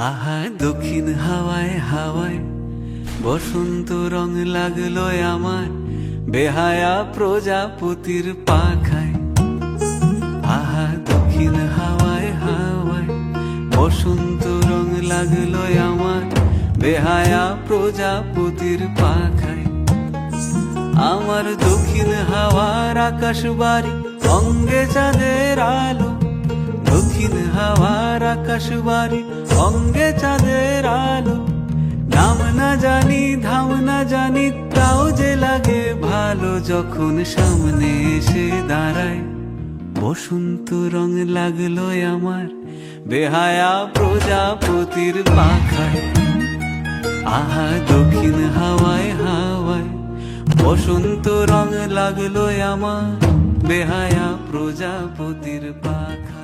আহা দক্ষিণ হাওয়ায় হাওয়ায় বসন্ত রং লাগলো আমার বেহায়া প্রজাপতির পাখায়। আহা দক্ষিণ হাওয়ায় হাওয়ায় বসন্ত রং লাগলো আমার বেহায়া প্রজাপতির পাখায়। আমার দক্ষিণ হাওয়ার আকাশ বাড়ি অঙ্গে চাঁদের আলো, দক্ষিণ হাওয়ার আকাশ বাড়ি অঙ্গে চাঁদের আলো। নাম না জানি ধাম না জানি তাও যে লাগে ভালো যখন সামনে এসে দাঁড়ায়। বসন্ত রং লাগলো আমার বেহায়া প্রজাপতির পাখায়। আহা দক্ষিণ হাওয়ায় হাওয়ায় বসন্ত রং লাগলো আমার বেহায়া প্রজাপতির পাখায়।